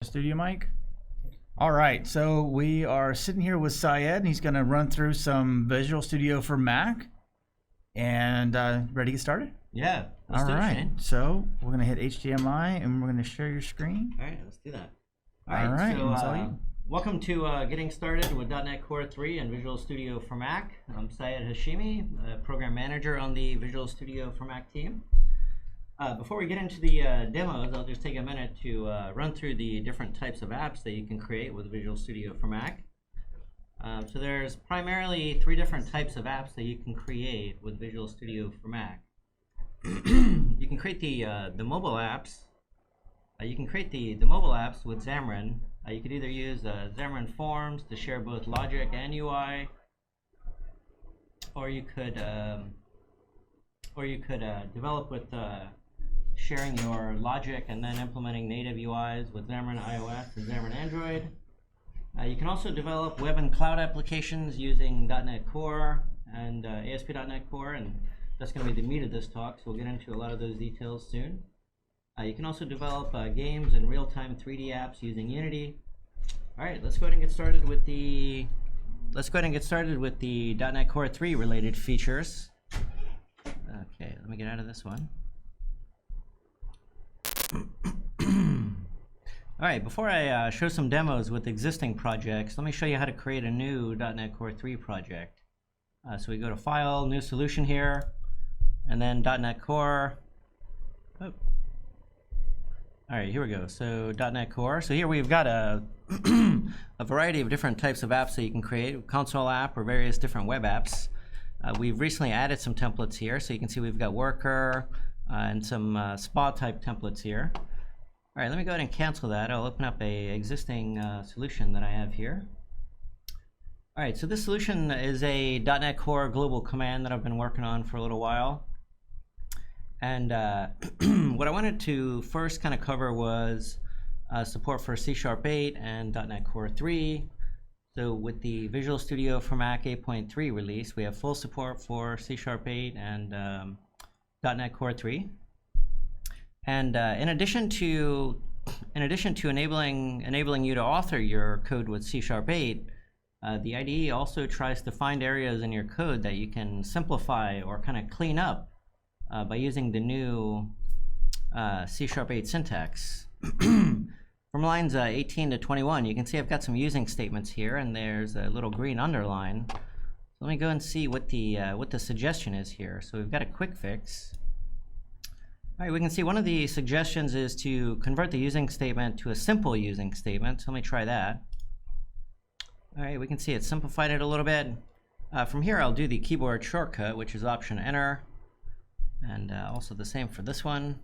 Studio mic. All right, so we are sitting here with Syed, and he's going to run through some Visual Studio for Mac. And ready to get started? Yeah. All right, so we're going to hit HDMI, and we're going to share your screen. All right, let's do that. All right, so it's all you. welcome to Getting Started with .NET Core 3 and Visual Studio for Mac. I'm Syed Hashimi, Program Manager on the Visual Studio for Mac team. Before we get into the demos, I'll just take a minute to run through the different types of apps that you can create with Visual Studio for Mac. So there's primarily three different types of apps that you can create with Visual Studio for Mac. You can create the mobile apps. You can create the mobile apps with Xamarin. You could either use Xamarin Forms to share both logic and UI, or you could develop with sharing your logic and then implementing native UIs with Xamarin iOS and Xamarin Android. You can also develop web and cloud applications using .NET Core and ASP.NET Core, and that's going to be the meat of this talk, so we'll get into a lot of those details soon. You can also develop games and real-time 3D apps using Unity. All right, let's go ahead and get started with the .NET Core 3 related features. Okay, let me get out of this one. All right, before I show some demos with existing projects, let me show you how to create a new .NET Core 3 project. So we go to File, New Solution here, and then .NET Core. Oh. All right, here we go. So .NET Core. So here we've got a variety of different types of apps that you can create, console app or various different web apps. We've recently added some templates here, so you can see we've got worker and some spa type templates here. All right, let me go ahead and cancel that. I'll open up a existing solution that I have here. All right, so this solution is a .NET Core global command that I've been working on for a little while. And what I wanted to first kind of cover was support for C# 8 and .NET Core 3. So with the Visual Studio for Mac 8.3 release, we have full support for C# 8 and .NET Core 3. And in addition to enabling you to author your code with C# 8, the IDE also tries to find areas in your code that you can simplify or kind of clean up by using the new C# 8 syntax. From lines 18 to 21, you can see I've got some using statements here, and there's a little green underline. So let me go and see what the suggestion is here. So we've got a quick fix. All right, we can see one of the suggestions is to convert the using statement to a simple using statement. So let me try that. All right, we can see it simplified it a little bit. From here, I'll do the keyboard shortcut, which is Option Enter, and also the same for this one.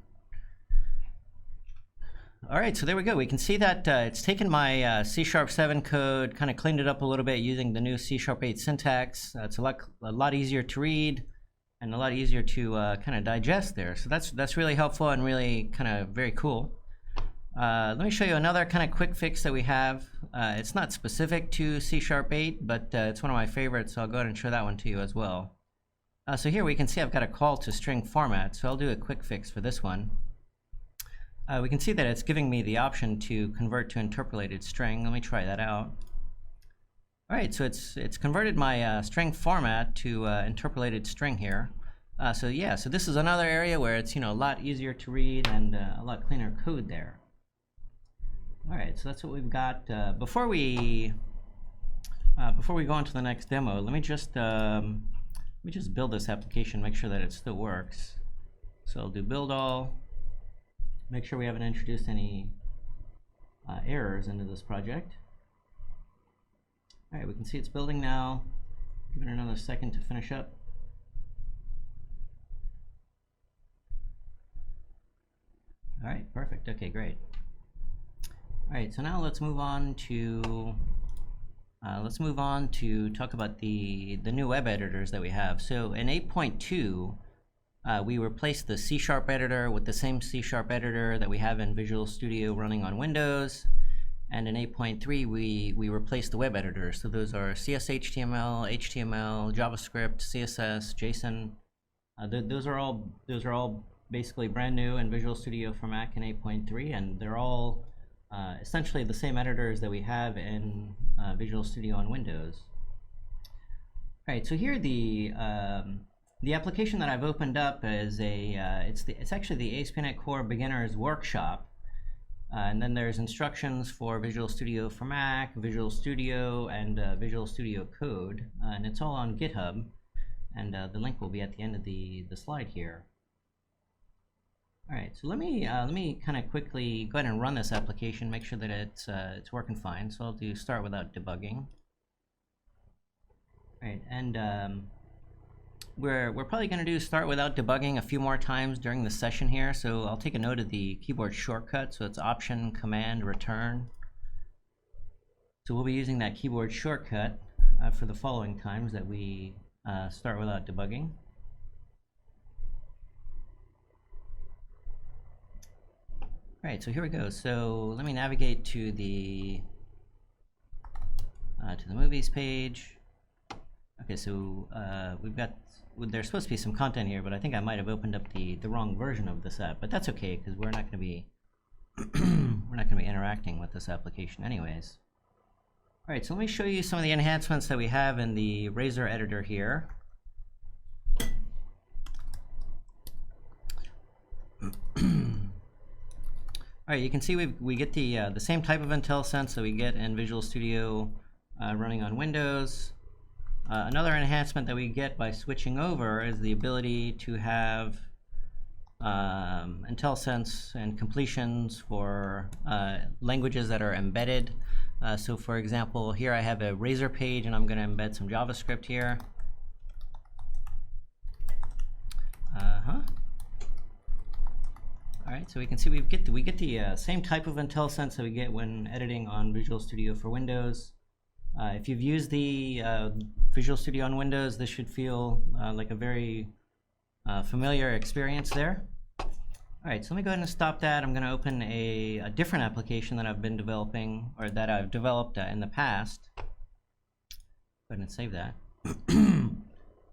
All right, so there we go. We can see that it's taken my C# 7 code, kind of cleaned it up a little bit using the new C# 8 syntax. It's a lot easier to read and a lot easier to kind of digest there. So that's really helpful and really kind of very cool. Let me show you another kind of quick fix that we have. It's not specific to C# 8, but it's one of my favorites, so I'll go ahead and show that one to you as well. So here we can see I've got a call to string format, so I'll do a quick fix for this one. We can see that it's giving me the option to convert to interpolated string. Let me try that out. All right, so it's converted my string format to interpolated string here. So yeah, so this is another area where it's a lot easier to read and a lot cleaner code there. All right, so that's what we've got. Before we go on to the next demo, let me just build this application, make sure that it still works. So I'll do build all. Make sure we haven't introduced any errors into this project. All right, we can see it's building now. Give it another second to finish up. All right, perfect. Okay, great. All right, so now let's move on to talk about the new web editors that we have. So in 8.2, we replaced the C# editor with the same C# editor that we have in Visual Studio running on Windows. And in 8.3, we replaced the web editors. So those are CSHTML, HTML, JavaScript, CSS, JSON. Those are all basically brand new in Visual Studio for Mac in 8.3, and they're all essentially the same editors that we have in Visual Studio on Windows. All right, so here the application that I've opened up is it's actually the ASP.NET Core Beginners Workshop. And then there's instructions for Visual Studio for Mac, Visual Studio, and Visual Studio Code. And it's all on GitHub. And the link will be at the end of the slide here. All right, so let me kind of quickly go ahead and run this application, make sure that it's working fine. So I'll do start without debugging. All right, and we're probably going to do start without debugging a few more times during the session here. So I'll take a note of the keyboard shortcut. So it's Option, Command, Return. So we'll be using that keyboard shortcut for the following times that we start without debugging. All right, so here we go. So let me navigate to the movies page. Okay, so there's supposed to be some content here, but I think I might have opened up the wrong version of this app. But that's okay, because we're not going to be interacting with this application anyways. All right, so let me show you some of the enhancements that we have in the Razor editor here. All right, you can see we get the same type of IntelliSense that we get in Visual Studio running on Windows. Another enhancement that we get by switching over is the ability to have IntelliSense and completions for languages that are embedded. So for example, here I have a Razor page and I'm going to embed some JavaScript here. All right, so we can see we get the same type of IntelliSense that we get when editing on Visual Studio for Windows. If you've used the Visual Studio on Windows, this should feel like a very familiar experience there. All right, so let me go ahead and stop that. I'm going to open a different application that I've been developing, or that I've developed in the past. Go ahead and save that.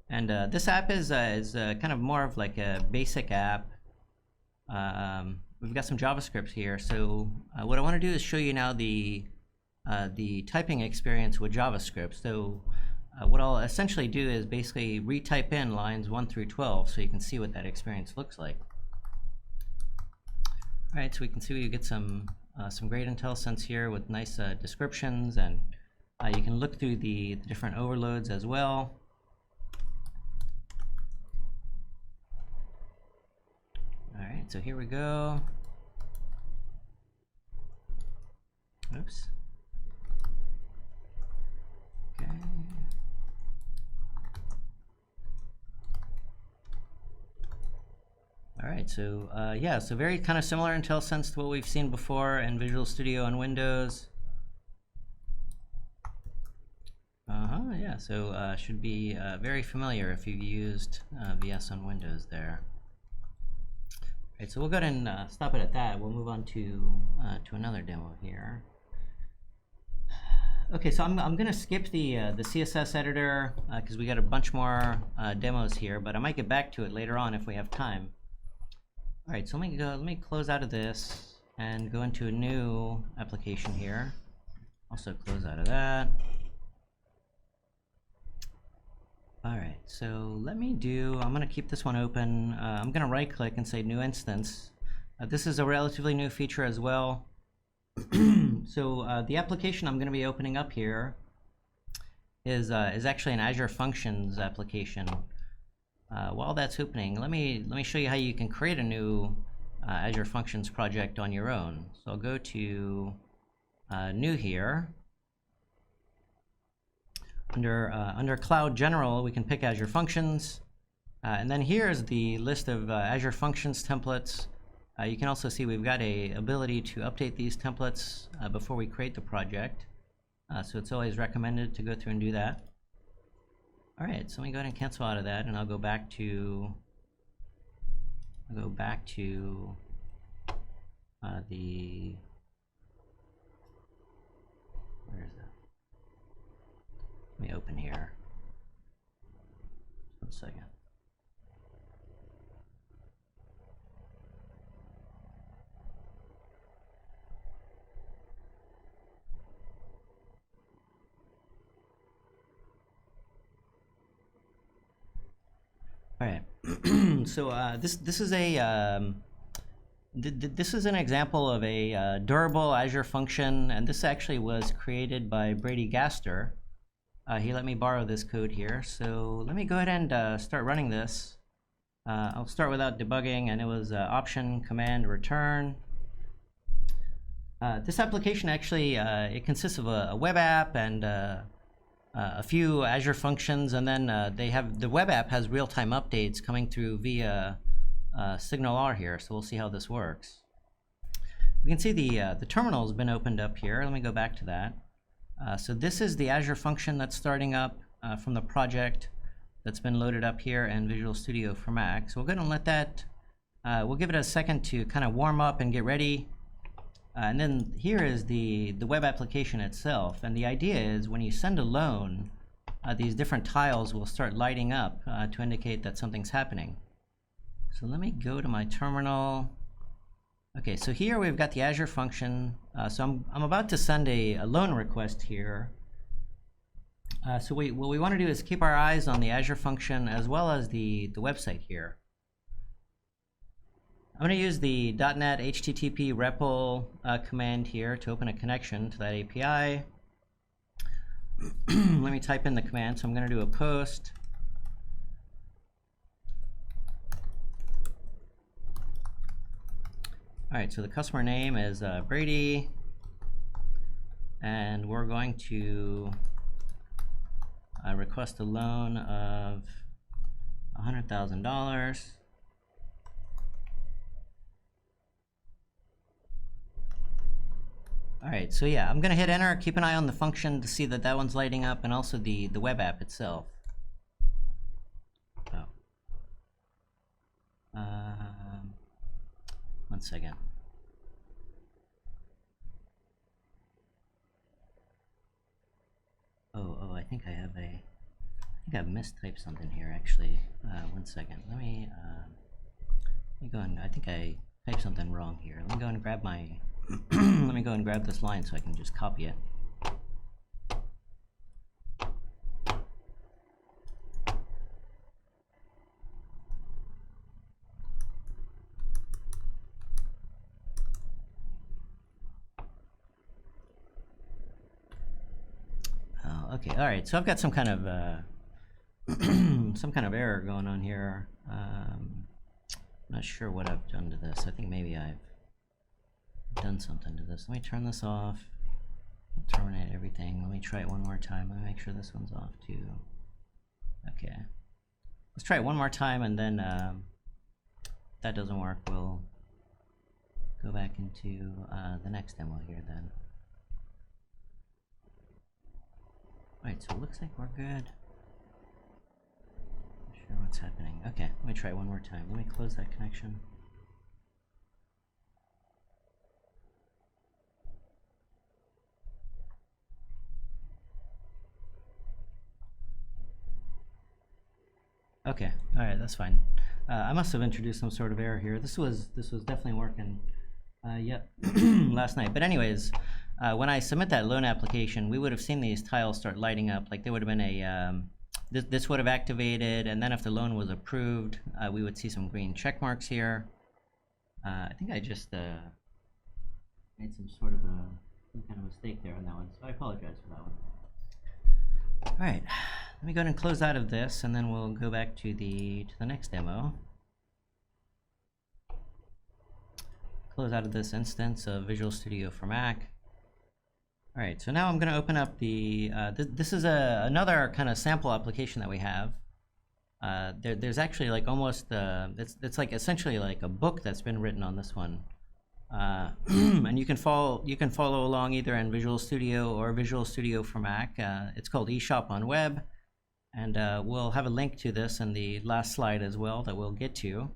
And this app is kind of more of like a basic app. We've got some JavaScript here. So what I want to do is show you now the typing experience with JavaScript. So what I'll essentially do is basically retype in lines 1 through 12 so you can see what that experience looks like. All right, so we can see we get some great IntelliSense here with nice descriptions, and you can look through the different overloads as well. All right, so here we go. Oops. Okay. All right, so yeah, so very kind of similar IntelliSense to what we've seen before in Visual Studio on Windows. Yeah, so should be very familiar if you've used VS on Windows there. All right, so we'll go ahead and stop it at that. We'll move on to another demo here. Okay, so I'm going to skip the CSS editor because we got a bunch more demos here, but I might get back to it later on if we have time. All right, so let me close out of this and go into a new application here. Also close out of that. All right, so I'm going to keep this one open. I'm going to right click and say new instance. This is a relatively new feature as well. So the application I'm going to be opening up here is actually an Azure Functions application. While that's opening, let me show you how you can create a new Azure Functions project on your own. So I'll go to new here. Under Cloud General, we can pick Azure Functions, and then here's the list of Azure Functions templates. You can also see we've got a ability to update these templates before we create the project. So it's always recommended to go through and do that. All right, so let me go ahead and cancel out of that, and I'll go back to the where is it? Let me open here. Just 1 second. So this is a this is an example of a durable Azure function, and this actually was created by Brady Gaster. He let me borrow this code here, so let me go ahead and start running this. I'll start without debugging, and it was option command return. This application actually it consists of a web app and a few Azure functions, and then the web app has real-time updates coming through via SignalR here. So we'll see how this works. We can see the terminal has been opened up here. Let me go back to that. So this is the Azure function that's starting up from the project that's been loaded up here in Visual Studio for Mac. So we'll go ahead and let that, we'll give it a second to kind of warm up and get ready. And then here is the web application itself. And the idea is when you send a loan, these different tiles will start lighting up to indicate that something's happening. So let me go to my terminal. Okay, so here we've got the Azure function. So I'm about to send a loan request here. So what we want to do is keep our eyes on the Azure function as well as the website here. I'm going to use the .NET HTTP REPL command here to open a connection to that API. Let me type in the command. So I'm going to do a post. All right, so the customer name is Brady, and we're going to request a loan of $100,000. All right, so yeah, I'm gonna hit enter, keep an eye on the function to see that that one's lighting up, and also the web app itself. Oh. 1 second. Oh, I think I've mistyped something here actually. 1 second. Let me go and I think I typed something wrong here. Let me go and grab my let me go and grab this line so I can just copy it. Okay, all right. So I've got some kind of some kind of error going on here. I'm not sure what I've done to this. I think maybe I've done something to this. Let me turn this off. Terminate everything. Let me try it one more time. Let me make sure this one's off too. Okay. Let's try it one more time, and then if that doesn't work, we'll go back into the next demo here then. Alright, so it looks like we're good. Not sure what's happening. Okay, let me try it one more time. Let me close that connection. Okay, all right, that's fine. I must have introduced some sort of error here. This was definitely working last night. But anyways, when I submit that loan application, we would have seen these tiles start lighting up. Like there would have been a this would have activated, and then if the loan was approved, we would see some green check marks here. I think I just made some kind of mistake there on that one, so I apologize for that one. All right, let me go ahead and close out of this, and then we'll go back to the next demo. Close out of this instance of Visual Studio for Mac. All right, so now I'm going to open up the. This is another kind of sample application that we have. There's actually like almost it's like essentially like a book that's been written on this one. And you can follow along either in Visual Studio or Visual Studio for Mac. It's called eShop on Web, and we'll have a link to this in the last slide as well that we'll get to.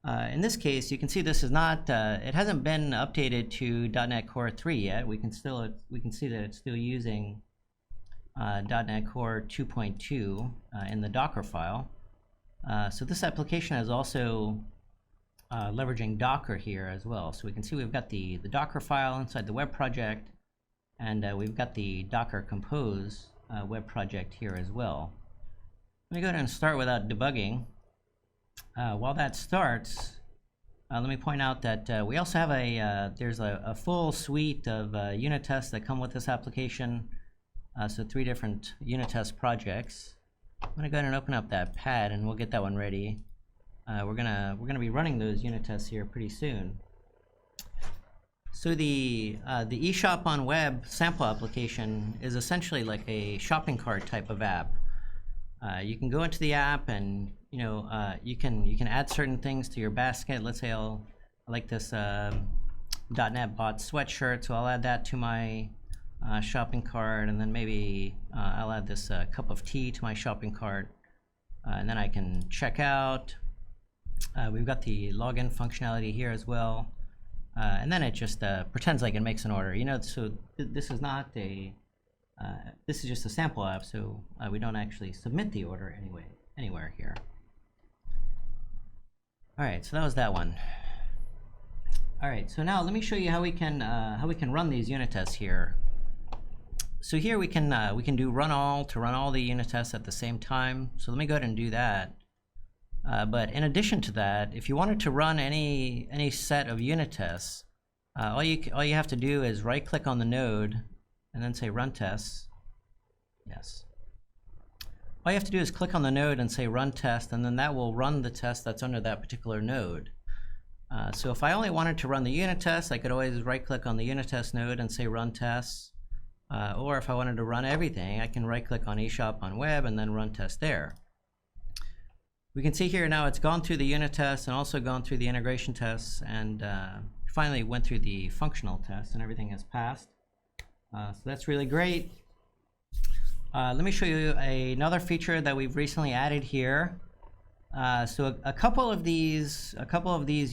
In this case, you can see this is not it hasn't been updated to .NET Core 3 yet. We can see that it's still using .NET Core 2.2 in the Docker file. So this application is also leveraging Docker here as well. So we can see we've got the Docker file inside the web project, and we've got the Docker Compose web project here as well. Let me go ahead and start without debugging. While that starts, let me point out that we also have there's a full suite of unit tests that come with this application. So 3 different unit test projects. I'm gonna go ahead and open up that pad and we'll get that one ready. We're gonna be running those unit tests here pretty soon. So the eShop on Web sample application is essentially like a shopping cart type of app. You can go into the app and you can add certain things to your basket. Let's say I like this .NET Bot sweatshirt, so I'll add that to my shopping cart, and then maybe I'll add this cup of tea to my shopping cart, and then I can check out. We've got the login functionality here as well, and then it just pretends like it makes an order. So this is not a this is just a sample app, so we don't actually submit the order anywhere here. All right, so that was that one. All right, so now let me show you how we can run these unit tests here. So here we can do run all to run all the unit tests at the same time. So let me go ahead and do that. But in addition to that, if you wanted to run any set of unit tests, all you have to do is right-click on the node and then say run tests. Yes. All you have to do is click on the node and say run test, and then that will run the test that's under that particular node. So if I only wanted to run the unit test, I could always right-click on the unit test node and say run tests. Or if I wanted to run everything, I can right-click on eShop on Web and then run test there. We can see here now it's gone through the unit tests and also gone through the integration tests, and finally went through the functional tests, and everything has passed. So that's really great. Let me show you another feature that we've recently added here. So a couple of these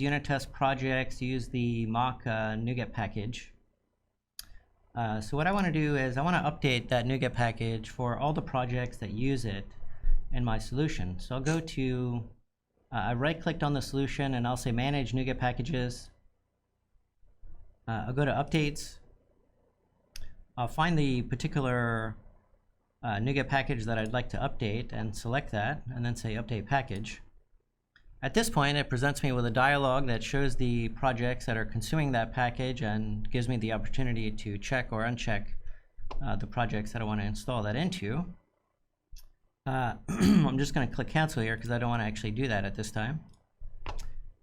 unit test projects use the mock NuGet package. So what I want to do is I want to update that NuGet package for all the projects that use it in my solution. So I'll go to, I right-clicked on the solution and I'll say Manage NuGet Packages. I'll go to Updates. I'll find the particular NuGet package that I'd like to update and select that, and then say Update Package. At this point, it presents me with a dialog that shows the projects that are consuming that package and gives me the opportunity to check or uncheck the projects that I want to install that into. I'm just going to click cancel here because I don't want to actually do that at this time.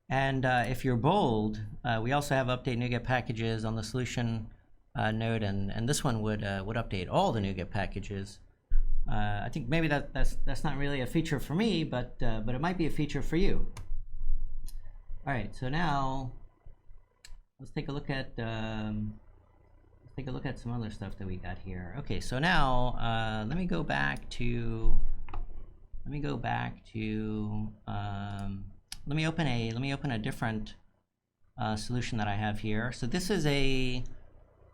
And if you're bold, we also have update NuGet packages on the solution node, and this one would update all the NuGet packages. I think maybe that's not really a feature for me, but it might be a feature for you. All right, so now let's take a look at some other stuff that we got here. Okay, so now let me go back to let me open a different solution that I have here. So this is a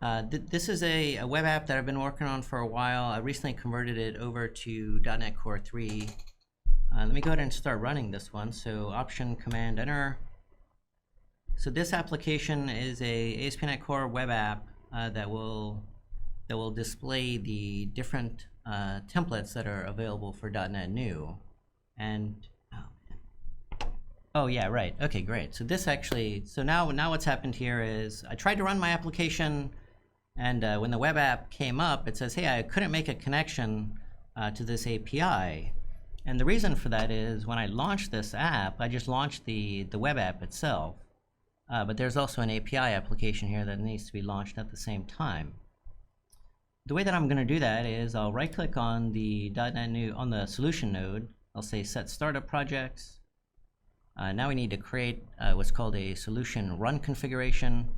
web app that I've been working on for a while. I recently converted it over to .NET Core 3. Let me go ahead and start running this one. So Option Command Enter. So this application is a ASP.NET Core web app that will display the different templates that are available for .NET New. And oh yeah, right. Okay, great. So this actually, so now what's happened here is I tried to run my application, and when the web app came up, it says, hey, I couldn't make a connection to this API. And the reason for that is when I launched this app, I just launched the web app itself. But there's also an API application here that needs to be launched at the same time. The way that I'm going to do that is I'll right-click on the .NET New on the solution node. I'll say Set Startup Projects. Now we need to create what's called a solution run configuration.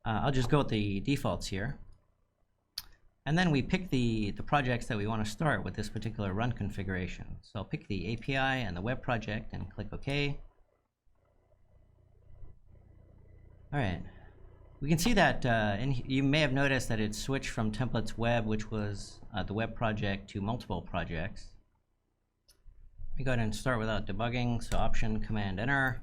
I'll just go with the defaults here. And then we pick the projects that we want to start with this particular run configuration. So I'll pick the API and the web project and click OK. All right. We can see that, and you may have noticed that it switched from templates web, which was the web project, to multiple projects. Let me go ahead and start without debugging. So Option Command Enter.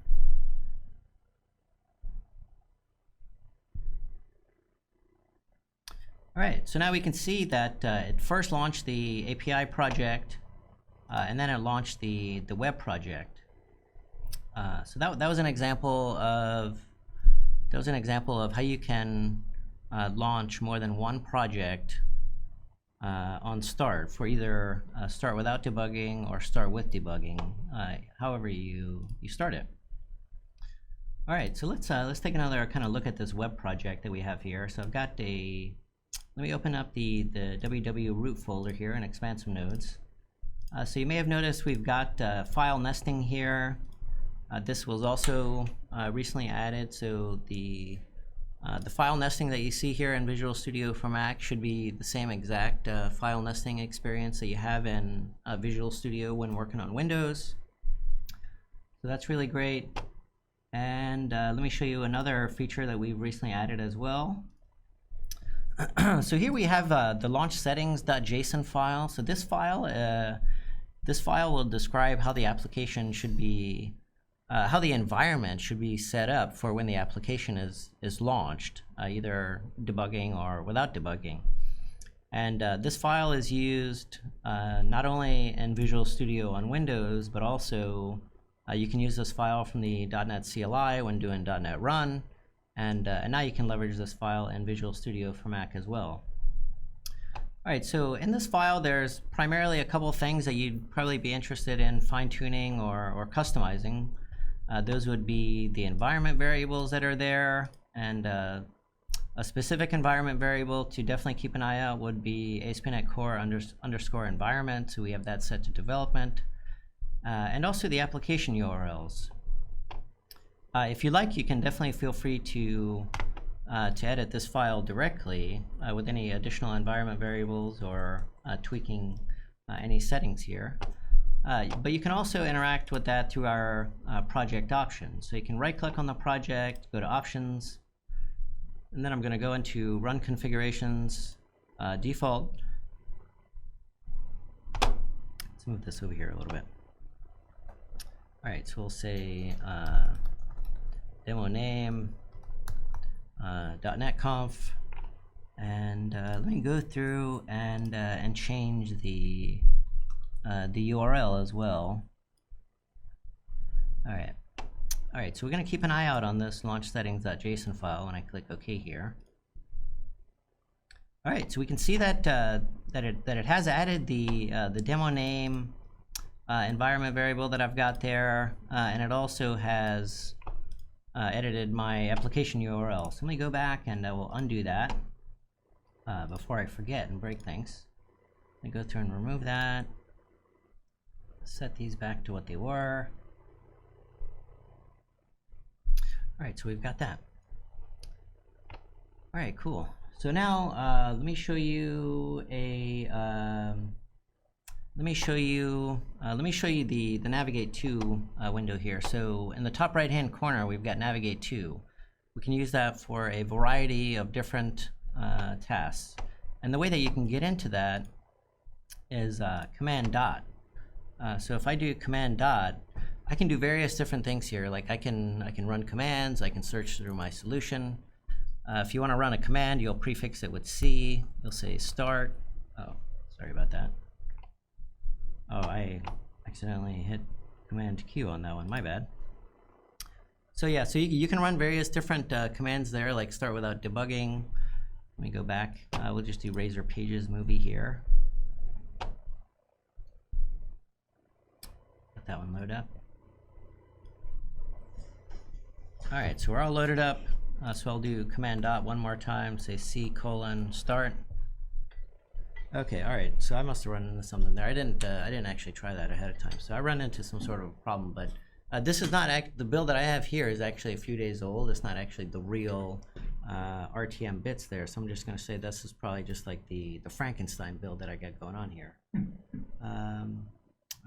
All right, so now we can see that it first launched the API project, and then it launched the web project. So that was an example of how you can launch more than one project on Start for either Start without debugging or Start with debugging, however you start it. All right, so let's take another kind of look at this web project that we have here. So I've got let me open up the www root folder here and expand some nodes. So you may have noticed we've got file nesting here. This was also recently added, so the file nesting that you see here in Visual Studio for Mac should be the same exact file nesting experience that you have in Visual Studio when working on Windows. So that's really great. And let me show you another feature that we've recently added as well. So here we have the launch settings.json file. So this file will describe how the application should be, how the environment should be set up for when the application is launched, either debugging or without debugging. And this file is used not only in Visual Studio on Windows, but also you can use this file from the .NET CLI when doing .NET Run, and now you can leverage this file in Visual Studio for Mac as well. All right, so in this file, there's primarily a couple of things that you'd probably be interested in fine-tuning or customizing. Those would be the environment variables that are there, and a specific environment variable to definitely keep an eye out would be ASP.NET Core _ environment. So we have that set to development. And also the application URLs. If you like, you can definitely feel free to edit this file directly with any additional environment variables or tweaking any settings here. But you can also interact with that through our project options. So you can right-click on the project, go to Options, and then I'm going to go into Run Configurations, Default. Let's move this over here a little bit. All right, so we'll say demo name, .NET Conf, and let me go through and change the URL as well. All right, so we're going to keep an eye out on this launch settings.json file when I click OK here. All right, so we can see that it has added the demo name environment variable that I've got there, and it also has edited my application URL. So let me go back and I will undo that before I forget and break things. Let me go through and remove that. Set these back to what they were. All right, so we've got that. All right, cool. So now let me show you the Navigate to window here. So in the top right-hand corner, we've got Navigate to. We can use that for a variety of different tasks. And the way that you can get into that is Command dot. So if I do Command dot, I can do various different things here. Like I can run commands. I can search through my solution. If you want to run a command, you'll prefix it with C. You'll say start. Oh, sorry about that. Oh, I accidentally hit Command Q on that one. My bad. So yeah, so you can run various different commands there, like start without debugging. Let me go back. We'll just do Razor Pages movie here. Let that one load up. All right, so we're all loaded up. So I'll do Command dot one more time. Say C : start. Okay, all right. So I must have run into something there. I didn't actually try that ahead of time. So I ran into some sort of problem. But this is not the build that I have here is actually a few days old. It's not actually the real RTM bits there. So I'm just going to say this is probably just like the Frankenstein build that I got going on here.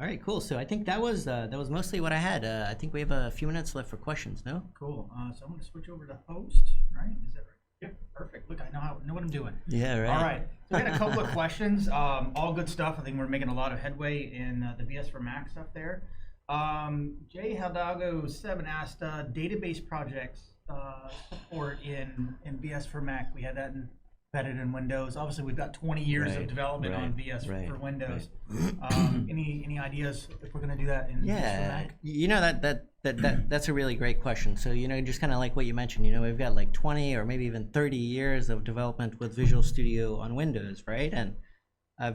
All right, cool. So I think that was mostly what I had. I think we have a few minutes left for questions. No? Cool. So I'm going to switch over to host. Right? Is that right? Yep. Perfect. Look, I know what I'm doing. Yeah. Right. All right. So we got a couple of questions. All good stuff. I think we're making a lot of headway in the VS for Mac stuff there. Jay Hidalgo 7 asked database projects support in VS for Mac. We had that in embedded in Windows. Obviously, we've got 20 years of Right, development on right, VS right, for Windows. right. Any ideas if we're going to do that in VS for Yeah, Mac? you know that's a really great question. So just kind of like what you mentioned. We've got like 20 or maybe even 30 years of development with Visual Studio on Windows, right? And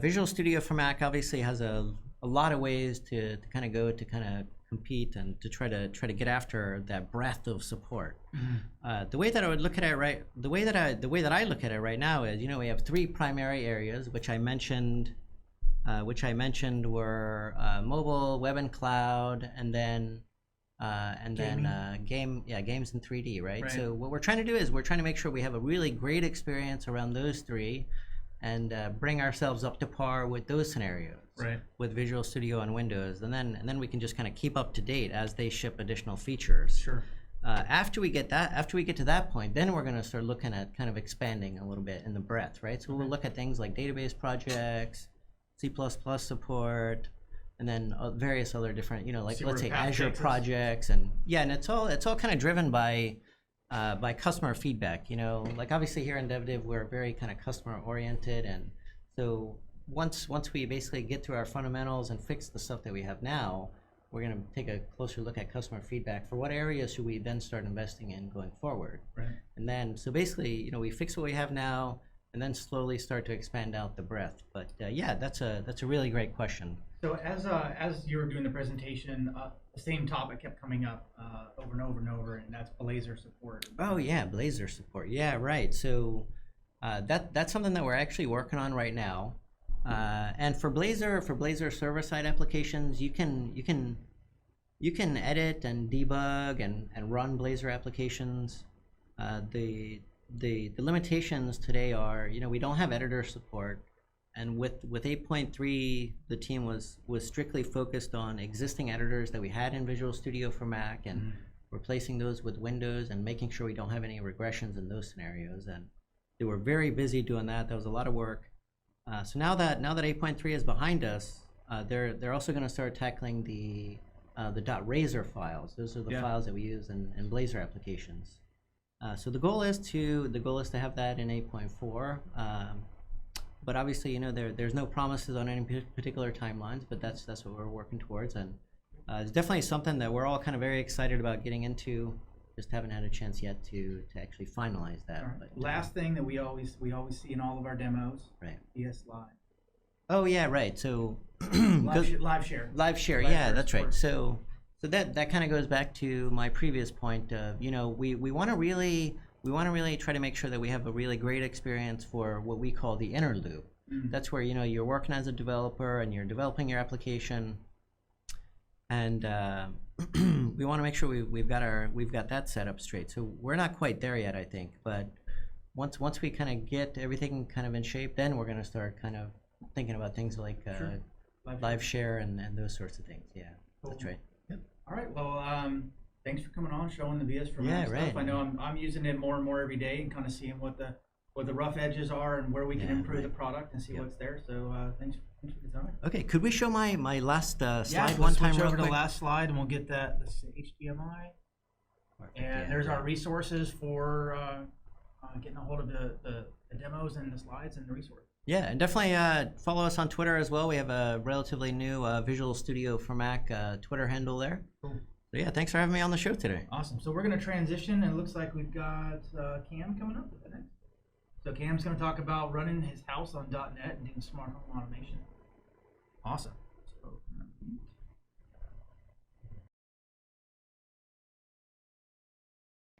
Visual Studio for Mac obviously has a lot of ways to kind of go to kind of compete and to try to get after that breadth of support. The way that I would look at it the way that I look at it right now is we have three primary areas which I mentioned were mobile, web and cloud, and then games in 3D, right? So what we're trying to do is we're trying to make sure we have a really great experience around those three, and bring ourselves up to par with those scenarios, with Visual Studio on Windows, and then we can just kind of keep up to date as they ship additional features. Sure. After we get to that point, then we're going to start looking at kind of expanding a little bit in the breadth, right? So we'll look at things like database projects, C++ support, and then various other different, let's say Azure projects, and it's all kind of driven by customer feedback. Like obviously here in DevDiv we're very kind of customer oriented, and so once we basically get through our fundamentals and fix the stuff that we have now, we're going to take a closer look at customer feedback for what areas should we then start investing in going forward. And then so basically we fix what we have now, and then slowly start to expand out the breadth. But that's a really great question. So as you were doing the presentation, the same topic kept coming up over and over and over, and that's Blazor support. Oh yeah, Blazor support. Yeah, right. So that's something that we're actually working on right now. And for Blazor server-side applications, you can edit and debug and run Blazor applications. The limitations today are we don't have editor support. And with 8.3, the team was strictly focused on existing editors that we had in Visual Studio for Mac, and replacing those with Windows and making sure we don't have any regressions in those scenarios. And they were very busy doing that. That was a lot of work. So now that 8.3 is behind us, they're also going to start tackling the .razor files. Those are the files that we use in Blazor applications. So the goal is to have that in 8.4. But obviously, there's no promises on any particular timelines, but that's what we're working towards, and it's definitely something that we're all kind of very excited about getting into. Just haven't had a chance yet to actually finalize that. Right. But, last thing that we always see in all of our demos, VS Live. Oh yeah, right. So live share. Live share, yeah, that's right. So that kind of goes back to my previous point of we want to really try to make sure that we have a really great experience for what we call the inner loop. That's where you're working as a developer and you're developing your application, and we want to make sure we've got that set up straight. So we're not quite there yet, I think, but once we kind of get everything kind of in shape, then we're going to start kind of thinking about things like live share and those sorts of things. Yeah, cool. That's right. Yep. All right. Well, thanks for coming on, showing the VS for Mac stuff. I know I'm using it more and more every day, and kind of seeing what the rough edges are and where we can improve the product and see what's there. So thanks for the time. Okay, could we show my last slide one time? Switch real over quick? to the last slide, and we'll get this HDMI. And there's our resources for getting a hold of the demos and the slides and the resources. Yeah, and definitely follow us on Twitter as well. We have a relatively new Visual Studio for Mac Twitter handle there. Cool. So yeah, thanks for having me on the show today. Awesome. So we're going to transition, and it looks like we've got Cam coming up with it next. So Cam's going to talk about running his house on .NET and doing smart home automation. Awesome.